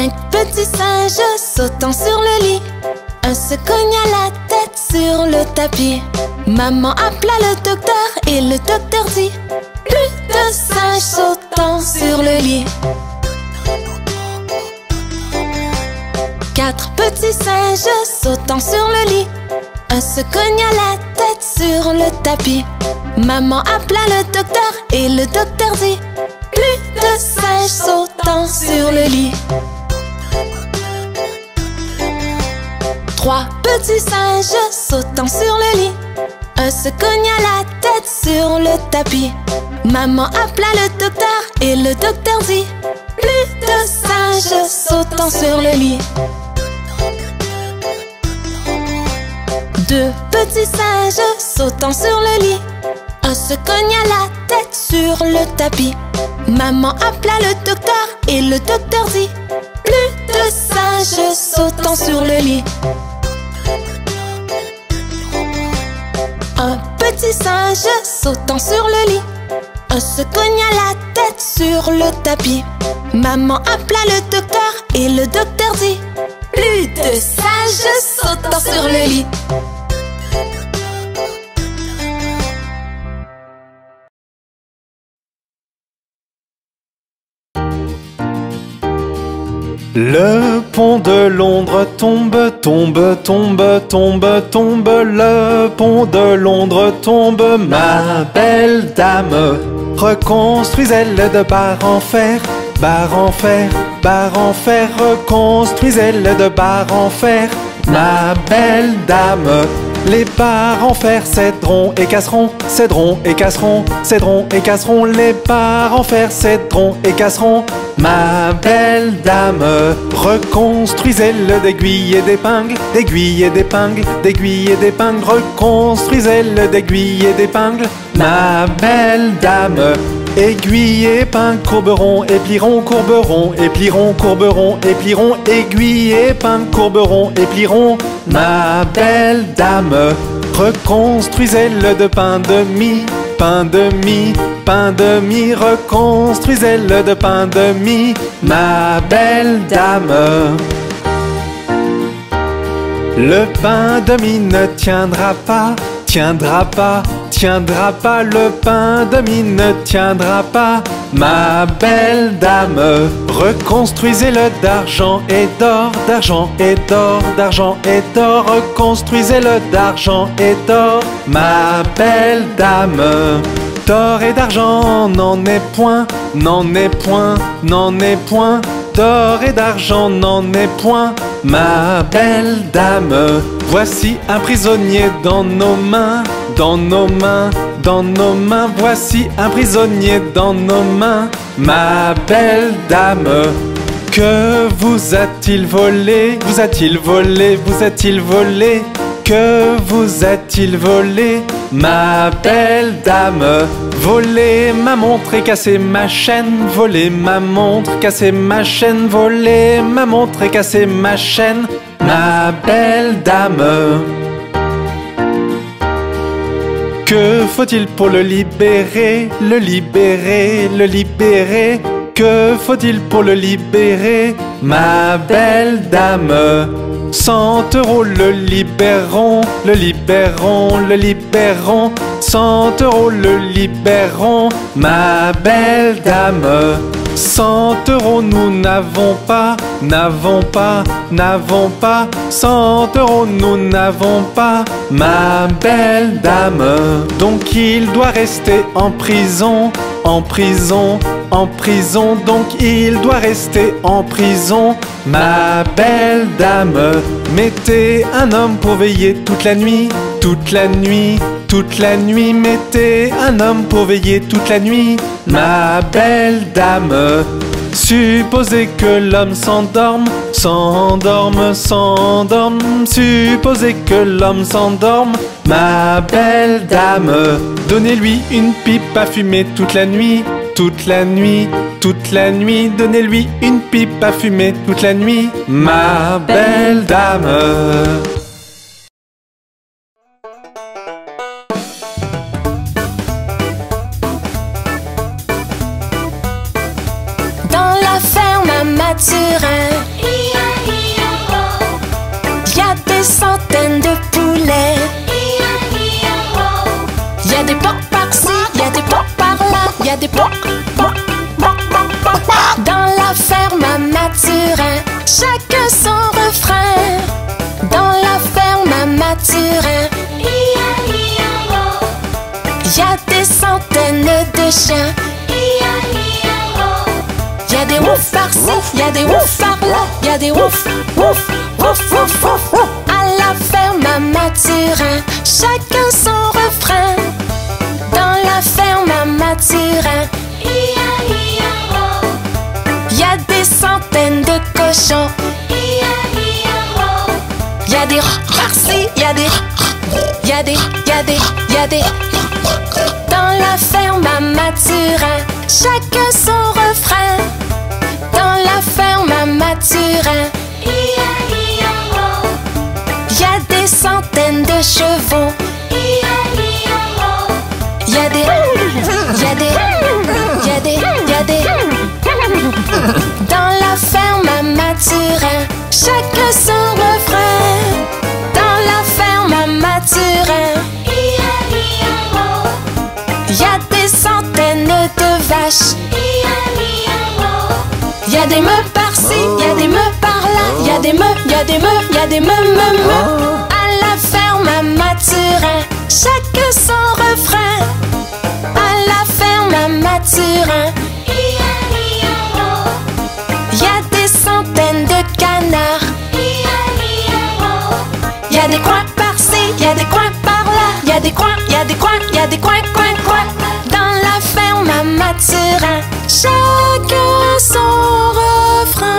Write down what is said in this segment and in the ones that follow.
5 petits singes sautant sur le lit. Un se cogna la tête sur le tapis. Maman appela le docteur et le docteur dit: plus de singes sautant sur le lit. 4 petits singes sautant sur le lit. Un se cogna la tête sur le tapis. Maman appela le docteur et le docteur dit: plus de singes sautant sur le lit. 3 petits singes sautant sur le lit. Un se cogna la tête sur le tapis. Maman appela le docteur et le docteur dit: plus de singes sautant sur le lit. 2 petits singes sautant sur le lit. Un se cogna la tête sur le tapis. Maman appela le docteur et le docteur dit: plus de singes sautant sur le lit. Un petit singe sautant sur le lit. Un se cogna la tête sur le tapis. Maman appela le docteur et le docteur dit: plus de singes sautant sur le lit. Le pont de Londres tombe, tombe, tombe, tombe, tombe. Le pont de Londres tombe, ma belle dame. Reconstruisez-le de barre en fer, barre en fer, barre en fer. Reconstruisez-le de barre en fer, ma belle dame. Les barres en fer céderont et casseront, céderont et casseront, céderont et casseront. Les barres en fer céderont et casseront, ma belle dame. Reconstruisez-le d'aiguilles et d'épingles, d'aiguilles et d'épingles, d'aiguilles et d'épingles. Reconstruisez-le d'aiguilles et d'épingles, ma belle dame. Aiguilles et épingles courberont et plieront, courberont et plieront, courberont et plieront. Aiguilles et épingles courberont et plieront, ma belle dame. Reconstruisez-le de pain de mie, pain de mie, pain de mie. Reconstruisez-le de pain de mie, ma belle dame. Le pain de mie ne tiendra pas, tiendra pas, tiendra pas. Le pain de mie ne tiendra pas, ma belle dame. Reconstruisez-le d'argent et d'or, d'argent et d'or, d'argent et d'or. Reconstruisez-le d'argent et d'or, ma belle dame. D'or et d'argent n'en est point, n'en est point, n'en est point. D'or et d'argent n'en est point, ma belle dame. Voici un prisonnier dans nos mains, dans nos mains, dans nos mains. Voici un prisonnier dans nos mains, ma belle dame. Que vous a-t-il volé? Vous a-t-il volé? Vous a-t-il volé? Que vous a-t-il volé, ma belle dame? Voler ma montre et casser ma chaîne, voler ma montre, casser ma chaîne, voler ma montre et casser ma chaîne, ma belle dame. Que faut-il pour le libérer, le libérer, le libérer? Que faut-il pour le libérer, ma belle dame? 100 € le libérons, le libérons, le libérons. 100 € le libérons, ma belle dame. 100 € nous n'avons pas, n'avons pas, n'avons pas. 100 € nous n'avons pas, ma belle dame. Donc il doit rester en prison, en prison, en prison. Donc il doit rester en prison, ma belle dame. Mettez un homme pour veiller toute la nuit, toute la nuit, toute la nuit. Mettez un homme pour veiller toute la nuit, ma belle dame. Supposez que l'homme s'endorme, s'endorme, s'endorme. Supposez que l'homme s'endorme, ma belle dame. Donnez-lui une pipe à fumer toute la nuit, toute la nuit, toute la nuit. Donnez-lui une pipe à fumer toute la nuit, ma belle dame. Dans la ferme à Mathurin. Y a des centaines de poulets. Y a des porcs par-ci, y a des porcs par-là, y a des porcs dans la ferme à Mathurin. Chacun son refrain. Dans la ferme à Mathurin. Y a des centaines de chiens. Y a des ouf par-ci, y a des ouf par-là, y a des ouf, ouf, ouf, ouf, ouf. À la ferme à Mathurin, chacun son refrain. Dans la ferme à Mathurin, y a des centaines de cochons. Y a des par-ci, y a des, y a des, y a des, y a des. Dans la ferme à Mathurin, chacun son refrain. Dans la ferme à Mathurin, y a des centaines de chevaux. Y a des, y a des, y a des, y a des. Dans la ferme à Mathurin, chacun son refrain. Dans la ferme à Mathurin, y a des centaines de vaches. Y a des meules par-ci, y a des meules par-là, y a des meules, y a des meules, y a des meules. À la ferme à Mathurin, chacun son refrain. À la ferme à Mathurin, y a des centaines de canards. Y a des coins par-ci, y a des coins par-là, y a des coins, y a des coins, y a des coins, coins, coins. Dans la ferme à Mathurin, chacun son refrain.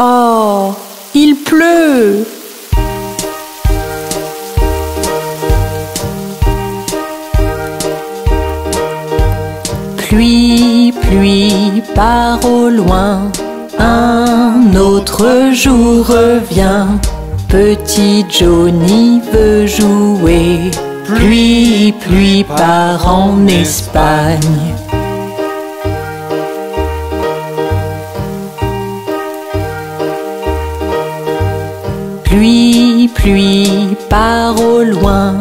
Oh, il pleut! Pluie, pluie, part au loin, un autre jour revient. Petit Johnny veut jouer. Pluie, pluie, part en Espagne. Pluie, pluie, part au loin,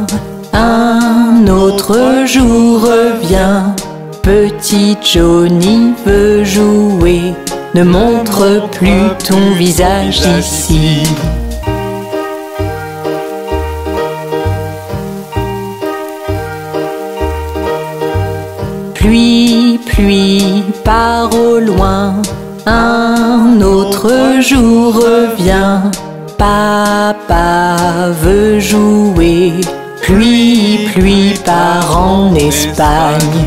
un autre jour revient. Petit Johnny veut jouer, ne montre plus ton visage ici. Pluie, pluie, part au loin, un autre jour revient. Papa veut jouer, pluie, pluie, part en Espagne.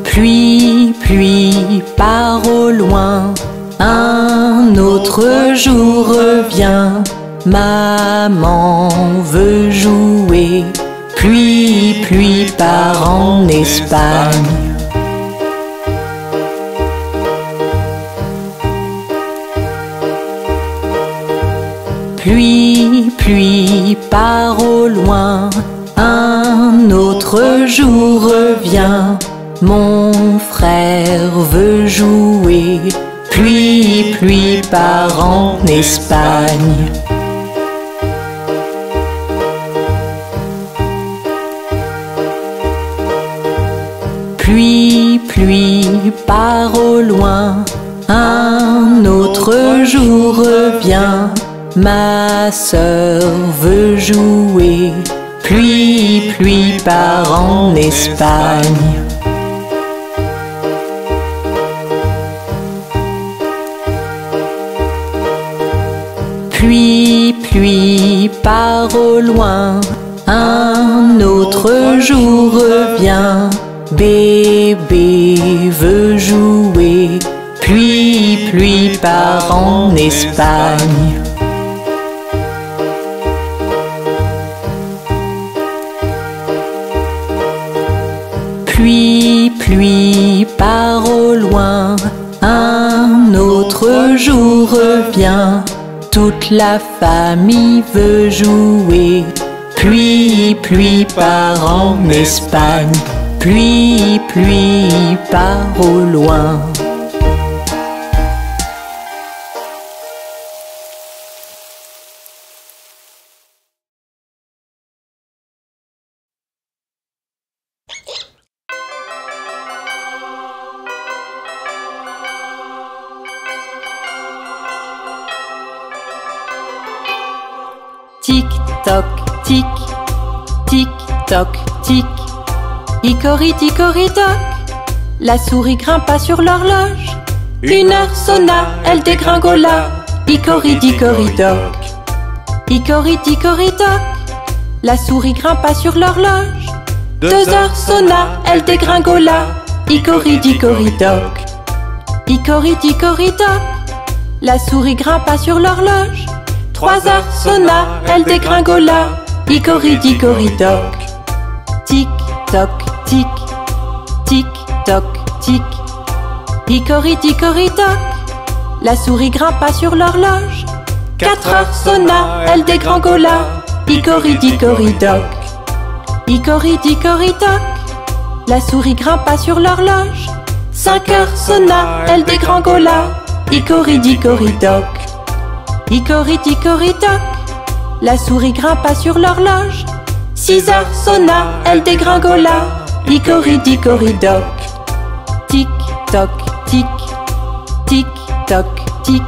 Pluie, pluie, part au loin, un autre jour revient. Maman veut jouer, pluie, pluie, part en Espagne. Pluie, pluie, part au loin, un autre jour revient. Mon frère veut jouer, pluie, pluie, part en Espagne. Pluie, pluie, part au loin, un autre jour revient. Ma sœur veut jouer, pluie, pluie, part en Espagne. Pluie, pluie, part au loin, un autre jour revient. Bébé veut jouer, pluie, pluie, part en Espagne. Pluie, pluie, part au loin, un autre autre jour revient. Toute la famille veut jouer. Pluie part en Espagne. Pluie part au loin. Tic toc tic, tic toc tic. Hickory toc, la souris grimpa sur l'horloge. 1 heure sonna, elle dégringola. Hickory toc. Hickory toc, la souris grimpa sur l'horloge. 2 heures sonna, elle dégringola. Hickory toc. Hickory toc, la souris grimpa sur l'horloge. 3 heures sonna, elle dégringola. Hickory toc. Tic toc tic, tic toc tic. Hickory toc, la souris grimpa sur l'horloge. 4 heures sonna, elle dégringola. Hickory toc. Hickory toc, la souris grimpa sur l'horloge. 5 heures sonna, elle dégringola. Hickory toc. Hickory toc, la souris grimpa sur l'horloge. 6 heures sonna, elle dégringola. Hickory toc. Tic toc tic, tic toc tic.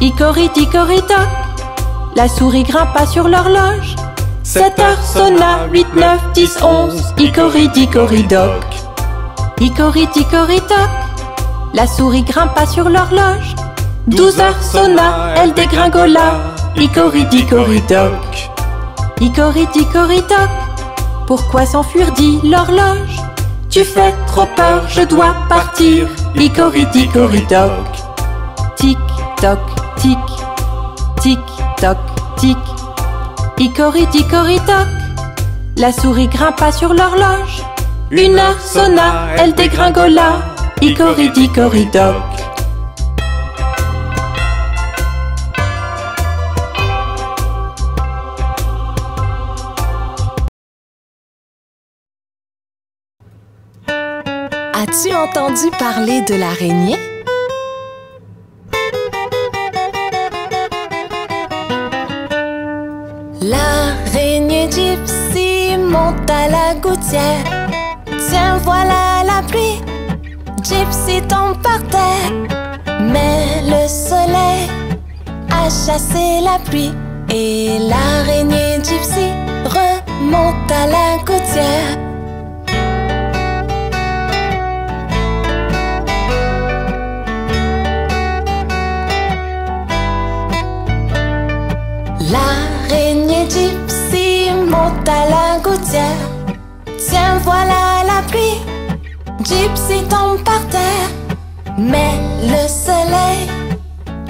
Hickory toc, la souris grimpa sur l'horloge. 7 heures sonna, 8, 9, 10, 11. Hickory toc. Hickory toc, la souris grimpa sur l'horloge. 12 heures sonna, elle dégringola. Hickory toc. Hickory toc, pourquoi s'enfuir dit l'horloge? Tu fais trop peur, je dois partir. Hickory toc. Tic toc tic, tic toc tic. Hickory toc, la souris grimpa sur l'horloge. 1 heure sonna, elle dégringola. Hickory toc. As-tu entendu parler de l'araignée? L'araignée Gypsy monte à la gouttière. Tiens, voilà la pluie. Gypsy tombe par terre. Mais le soleil a chassé la pluie. Et l'araignée Gypsy remonte à la gouttière. L'araignée Gypsy monte à la gouttière. Tiens, voilà la pluie. Gypsy tombe par terre. Mais le soleil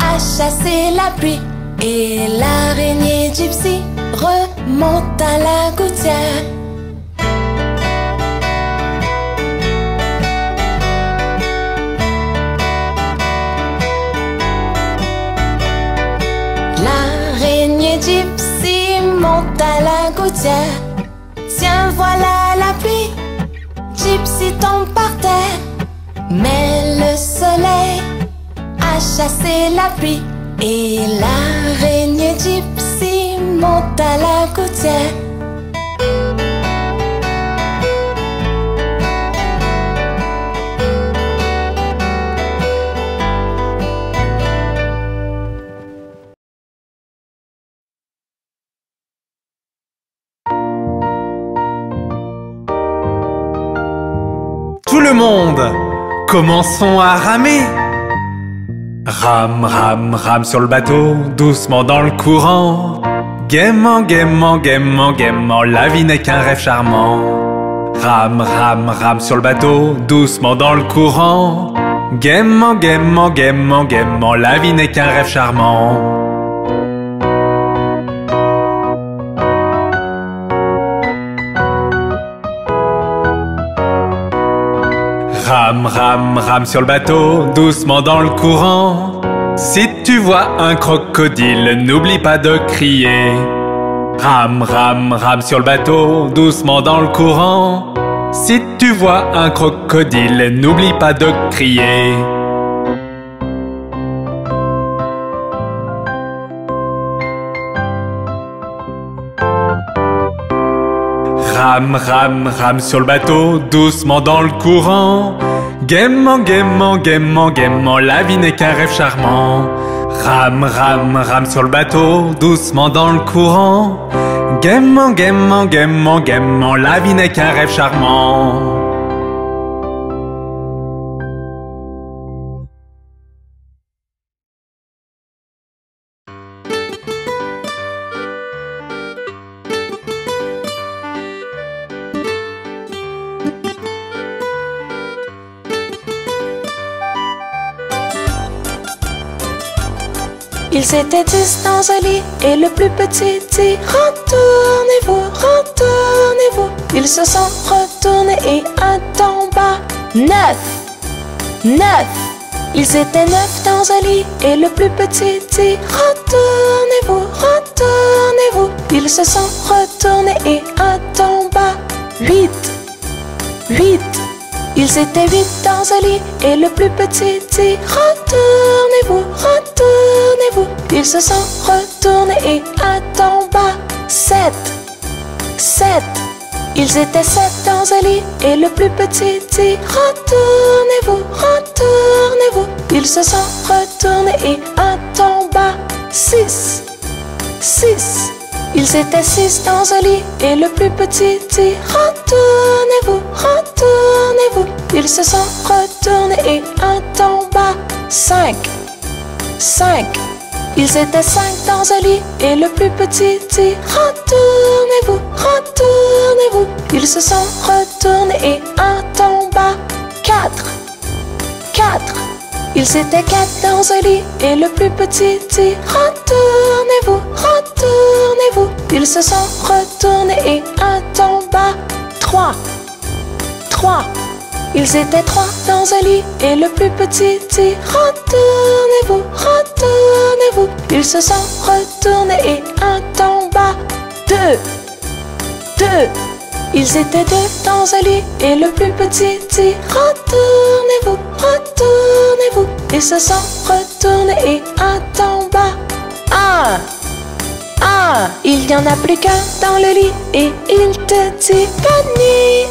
a chassé la pluie. Et l'araignée Gypsy remonte à la gouttière. L'araignée Gypsy monte à la gouttière. Tiens, voilà la pluie. Gypsy tombe par terre. Mais le soleil a chassé la pluie. Et l'araignée Gypsy monte à la gouttière. Tout le monde, commençons à ramer. Rame, rame, rame sur le bateau, doucement dans le courant. Gaiement, gaiement, gaiement, gaiement, la vie n'est qu'un rêve charmant. Rame, rame, rame sur le bateau, doucement dans le courant. Gaiement, gaiement, gaiement, gaiement, la vie n'est qu'un rêve charmant. Rame, rame, rame sur le bateau, doucement dans le courant. Si tu vois un crocodile, n'oublie pas de crier. Rame, rame, rame sur le bateau, doucement dans le courant. Si tu vois un crocodile, n'oublie pas de crier. Rame, rame, rame sur le bateau, doucement dans le courant. Gaiement, gaiement, gaiement, gaiement, la vie n'est qu'un rêve charmant. Rame, rame, rame sur le bateau, doucement dans le courant. Gaiement, gaiement, gaiement, gaiement, la vie n'est qu'un rêve charmant. Ils étaient 10 dans un lit et le plus petit dit retournez-vous, retournez-vous. Ils se sont retournés et un en bas. 9, 9. Ils étaient 9 dans un lit et le plus petit dit retournez-vous, retournez-vous. Ils se sont retournés et un en bas. 8, 8. Ils étaient 8 dans un lit et le plus petit dit retournez-vous, retournez-vous. Ils se sont retournés et un en bas. 7, 7. Ils étaient 7 dans un lit et le plus petit dit retournez-vous, retournez-vous. Ils se sont retournés et un en bas. 6, 6. Ils étaient 6 dans un lit et le plus petit dit retournez-vous, retournez-vous. Ils se sont retournés et un en bas. 5, 5. Ils étaient 5 dans un lit et le plus petit dit retournez-vous, retournez-vous. Ils se sont retournés et un en bas. 4, 4. Ils étaient 4 dans un lit et le plus petit dit retournez-vous, retournez-vous. Ils se sont retournés et un en bas. 3, 3. Ils étaient 3 dans un lit et le plus petit dit retournez-vous, retournez-vous. Ils se sont retournés et un en bas. 2, 2. Ils étaient 2 dans un lit et le plus petit dit retournez-vous, retournez-vous. Ils se sont retournés et un en bas. 1, 1. Il n'y en a plus qu'un dans le lit et il te dit bonne nuit.